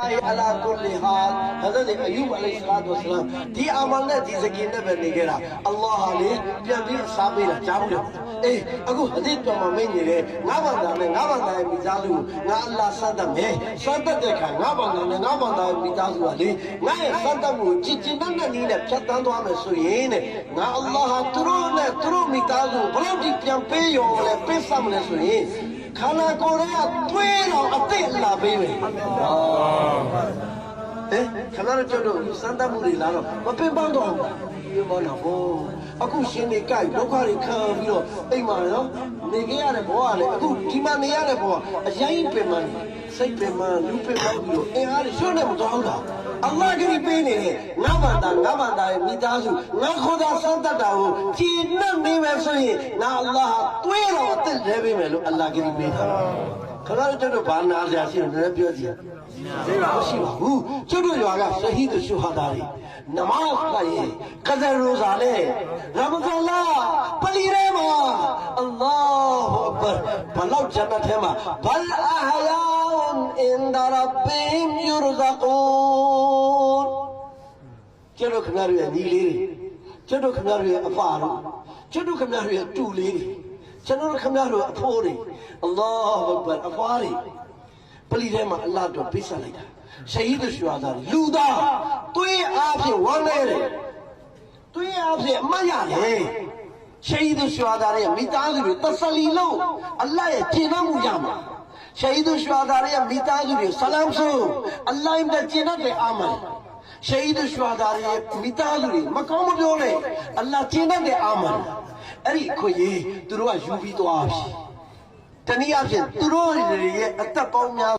على كل حال حضرت ایوب علیہ السلام دی عمل نے دی زکین نے بنے گرا اللہ علیہပြန်ပြီးစားပေးတာကြားဘူးလေအခုဟဒီတော်မှာမင်းကြီးလေငါဘာသာနဲ့ငါဘာသာရဲ့မိသားစုငါအလ္လာဟ်စတတ်မယ်စတတ်တဲ့ခါငါဘာသာနဲ့ငါဘာသာရဲ့မိသားစုကလေငါရဲ့စတတ်မှုကြည်ကျင်တဲ့နည်းနဲ့ဖြတ်တန်းသွားမယ်ဆိုရင်တဲ့ငါအလ္လာဟ်သူတို့နဲ့သူတို့မိသားစုဘယ်လောက်ဒီပြန်ပေးရောလဲပေးစမ်းလဲဆိုရင်ခန္ဓာကိုယ်ရဲ့တွေးတော်အသိအလားပေးမယ်ခဏတော့ကျွန်တော်စမ်းသပ်မှုတွေလာတော့မပင်ပန်းတော့ဘူးဘောနော်ဘောအခုရှင်နေကြိုက်ဒုက္ခတွေခံပြီးတော့အိမ်မှာနော်နေခဲ့ရတဲ့ဘောကလည်းအခုဒီမှာနေရတဲ့ဘောကအရင်ပင်ပန်းစိတ်ပင်ပန်းလူပင်ပန်းပြီးတော့အင်အားတွေရွှတ်နေမတော်ဘူးလားအလ္လာဟ်ကြီးပေးနေတယ်ငါဘာသာရဲ့မိသားစုငါခေါ်တာစမ်းသပ်တာကိုကြည်နှံ့နေမယ်ဆိုရင်ငါအလ္လာဟ်တွေးတော်အသက်လဲပေးမယ်လို့အလ္လာဟ်ကြီးပေးတာခဏတော့ကျွန်တော်ဘာနာစရာရှိတယ်လည်းပြောကြည့်သိပါမရှိပါဘူးကျွတ်တို့ရွာကဆဟီဒ်ရှူဟာဒါတွေနမတ်ကရေကဇရိုဇာလေရမဇလာပလီရဲမှာအလ္လာဟူအက္ဘာဘလောက်ဂျန်နတ်ထဲမှာဘလ်အဟယာန်အင်ဒရဘ်ဘီဟင်ယူရဇကူန်ကျွတ်တို့ခဏရရဲ့ညီလေးတွေကျွတ်တို့ခဏရရဲ့အဖာတို့ကျွတ်တို့ခဏရရဲ့တူလေးတွေကျွန်တော်ခဏရရဲ့အဖိုးတွေအလ္လာဟူအက္ဘာအဖွားတွေပလီထဲမှာအလ္လာဟ်တော်ပေးဆက်လိုက်တာရှဟီဒ်ရှူဟာဒါလူသားတွေးအားဖြင့်ဝမ်းနေတယ်တွေးအားဖြင့်အမှတ်ရတယ်ရှဟီဒ်ရှူဟာဒါရဲ့မိသားစုတွေတဆလီလို့အလ္လာဟ်ရဲ့ကျင့်မှုရမှာရှဟီဒ်ရှူဟာဒါရဲ့မိသားစုတွေဆလမ်ဆိုအလ္လာဟ်ရဲ့ကျင့်တဲ့အာမန်ရှဟီဒ်ရှူဟာဒါရဲ့မိသားစုတွေမကောင်းမပြောနဲ့အလ္လာဟ်ကျင့်တဲ့အာမန်အဲ့ဒီခွေကြီးသူတို့ကယူပြီးသွားပြီတနည်းအားဖြင့်သူတို့ရဲ့အသက်ပေါင်းများ